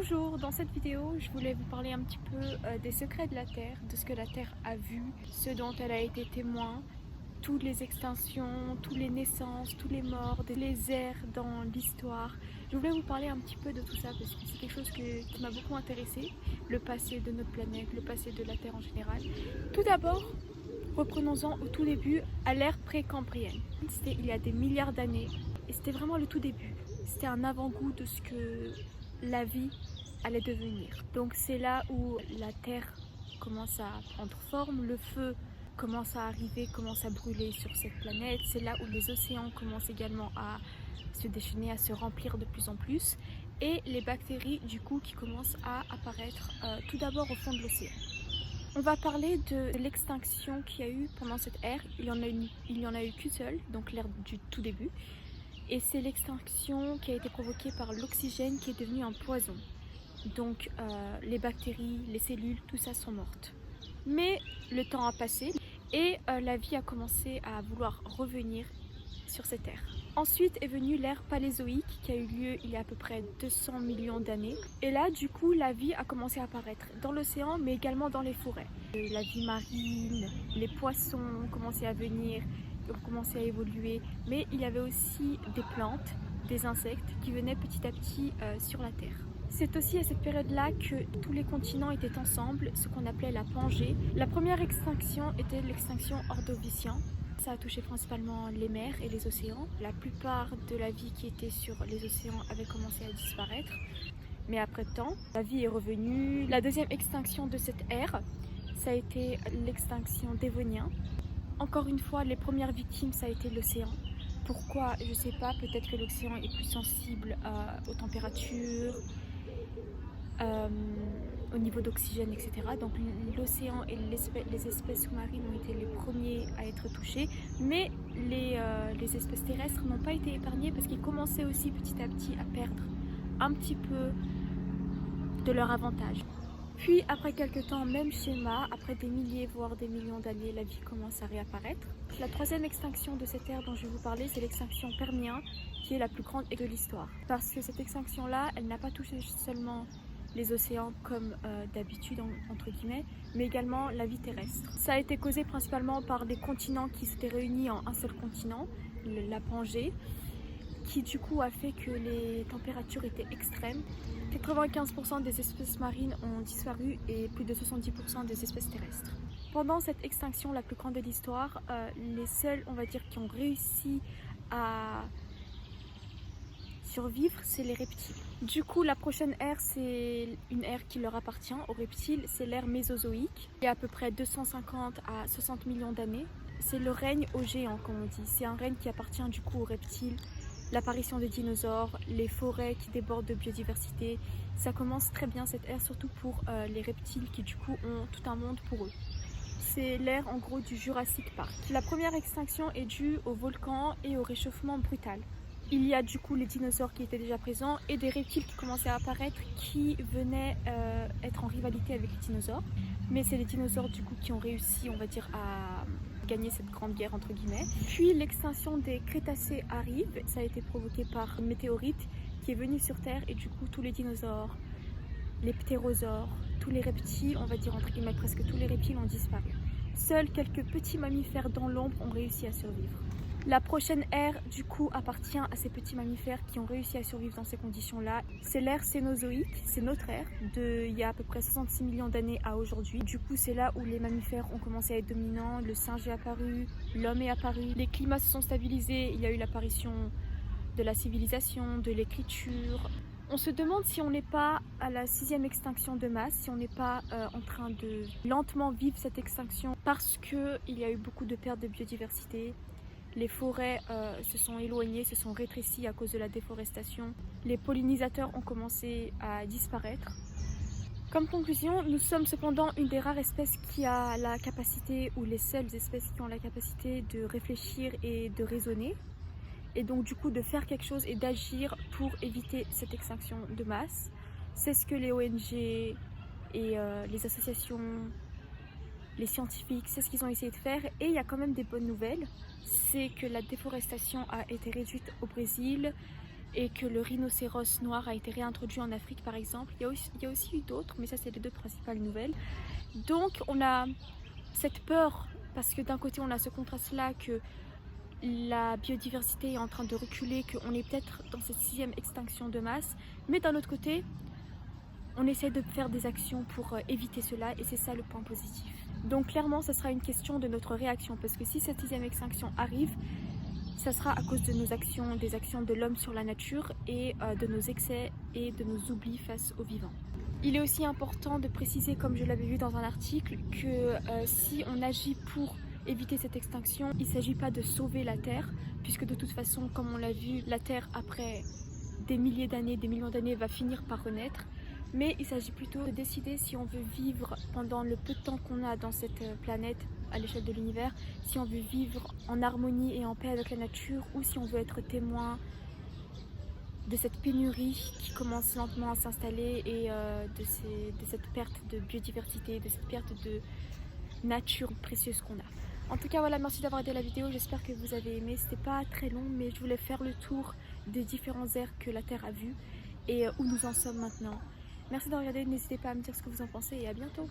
Bonjour, dans cette vidéo, je voulais vous parler un petit peu des secrets de la Terre, de ce que la Terre a vu, ce dont elle a été témoin, toutes les extinctions, toutes les naissances, tous les morts, les ères dans l'histoire. Je voulais vous parler un petit peu de tout ça parce que c'est quelque chose qui m'a beaucoup intéressée, le passé de notre planète, le passé de la Terre en général. Tout d'abord, reprenons-en au tout début, à l'ère pré-cambrienne. C'était il y a des milliards d'années et c'était vraiment le tout début. C'était un avant-goût de ce que la vie allait devenir. Donc c'est là où la Terre commence à prendre forme, le feu commence à arriver, commence à brûler sur cette planète. C'est là où les océans commencent également à se déchaîner, à se remplir de plus en plus. Et les bactéries du coup qui commencent à apparaître tout d'abord au fond de l'océan. On va parler de l'extinction qu'il y a eu pendant cette ère. Il y en a eu qu'une seule, donc l'ère du tout début. Et c'est l'extinction qui a été provoquée par l'oxygène qui est devenu un poison. Donc les bactéries, les cellules, tout ça sont mortes. Mais le temps a passé et la vie a commencé à vouloir revenir sur cette terre. Ensuite est venue l'ère paléozoïque qui a eu lieu il y a à peu près 200 millions d'années. Et là, du coup, la vie a commencé à apparaître dans l'océan, mais également dans les forêts. La vie marine, les poissons ont commencé à venir, ont commencé à évoluer. Mais il y avait aussi des plantes, des insectes qui venaient petit à petit sur la Terre. C'est aussi à cette période-là que tous les continents étaient ensemble, ce qu'on appelait la Pangée. La première extinction était l'extinction ordovicien. Ça a touché principalement les mers et les océans. La plupart de la vie qui était sur les océans avait commencé à disparaître. Mais après temps, la vie est revenue. La deuxième extinction de cette ère, ça a été l'extinction dévonien. Encore une fois, les premières victimes, ça a été l'océan. Pourquoi? Je ne sais pas, peut-être que l'océan est plus sensible aux températures, au niveau d'oxygène, etc. Donc l'océan et les espèces sous-marines ont été les premiers à être touchés, mais les espèces terrestres n'ont pas été épargnées parce qu'ils commençaient aussi petit à petit à perdre un petit peu de leur avantage. Puis après quelques temps, même schéma, après des milliers voire des millions d'années, la vie commence à réapparaître. La troisième extinction de cette ère dont je vais vous parler, c'est l'extinction permien, qui est la plus grande de l'histoire. Parce que cette extinction-là, elle n'a pas touché seulement les océans comme d'habitude entre guillemets, mais également la vie terrestre. Ça a été causé principalement par des continents qui s'étaient réunis en un seul continent, la Pangée, qui du coup a fait que les températures étaient extrêmes. 95% des espèces marines ont disparu et plus de 70% des espèces terrestres. Pendant cette extinction la plus grande de l'histoire, les seuls, on va dire, qui ont réussi à survivre, c'est les reptiles. Du coup, la prochaine ère, c'est une ère qui leur appartient aux reptiles, c'est l'ère mésozoïque. Il y a à peu près 250 à 60 millions d'années. C'est le règne aux géants, comme on dit. C'est un règne qui appartient du coup aux reptiles. L'apparition des dinosaures, les forêts qui débordent de biodiversité. Ça commence très bien cette ère, surtout pour les reptiles qui du coup ont tout un monde pour eux. C'est l'ère en gros du Jurassic Park. La première extinction est due au volcan et au réchauffement brutal. Il y a du coup les dinosaures qui étaient déjà présents et des reptiles qui commençaient à apparaître qui venaient être en rivalité avec les dinosaures. Mais c'est les dinosaures du coup qui ont réussi, on va dire, à gagner cette grande guerre entre guillemets. Puis l'extinction des Crétacés arrive, ça a été provoqué par une météorite qui est venue sur Terre et du coup tous les dinosaures, les ptérosaures, tous les reptiles, on va dire entre guillemets presque tous les reptiles ont disparu. Seuls quelques petits mammifères dans l'ombre ont réussi à survivre. La prochaine ère, du coup, appartient à ces petits mammifères qui ont réussi à survivre dans ces conditions-là. C'est l'ère cénozoïque, c'est notre ère, il y a à peu près 66 millions d'années à aujourd'hui. Du coup, c'est là où les mammifères ont commencé à être dominants, le singe est apparu, l'homme est apparu, les climats se sont stabilisés, il y a eu l'apparition de la civilisation, de l'écriture. On se demande si on n'est pas à la 6e extinction de masse, si on n'est pas en train de lentement vivre cette extinction parce qu'il y a eu beaucoup de pertes de biodiversité. Les forêts se sont éloignées, se sont rétrécies à cause de la déforestation. Les pollinisateurs ont commencé à disparaître. Comme conclusion, nous sommes cependant une des rares espèces qui a la capacité, ou les seules espèces qui ont la capacité de réfléchir et de raisonner. Et donc du coup de faire quelque chose et d'agir pour éviter cette extinction de masse. C'est ce que les ONG et les associations, les scientifiques, c'est ce qu'ils ont essayé de faire. Et il y a quand même des bonnes nouvelles. C'est que la déforestation a été réduite au Brésil, et que le rhinocéros noir a été réintroduit en Afrique par exemple. Il y a aussi eu d'autres, mais ça c'est les deux principales nouvelles. Donc on a cette peur, parce que d'un côté on a ce contraste-là que la biodiversité est en train de reculer, qu'on est peut-être dans cette 6e extinction de masse, mais d'un autre côté, on essaie de faire des actions pour éviter cela, et c'est ça le point positif. Donc clairement, ça sera une question de notre réaction, parce que si cette 6e extinction arrive, ça sera à cause de nos actions, des actions de l'homme sur la nature et de nos excès et de nos oublis face aux vivants. Il est aussi important de préciser, comme je l'avais vu dans un article, que si on agit pour éviter cette extinction, il ne s'agit pas de sauver la Terre, puisque de toute façon, comme on l'a vu, la Terre, après des milliers d'années, des millions d'années, va finir par renaître. Mais il s'agit plutôt de décider si on veut vivre pendant le peu de temps qu'on a dans cette planète à l'échelle de l'univers, si on veut vivre en harmonie et en paix avec la nature, ou si on veut être témoin de cette pénurie qui commence lentement à s'installer et de cette perte de biodiversité, de cette perte de nature précieuse qu'on a. En tout cas voilà, merci d'avoir aidé la vidéo, j'espère que vous avez aimé. C'était pas très long, mais je voulais faire le tour des différents ères que la Terre a vus et où nous en sommes maintenant. Merci de regarder, n'hésitez pas à me dire ce que vous en pensez et à bientôt.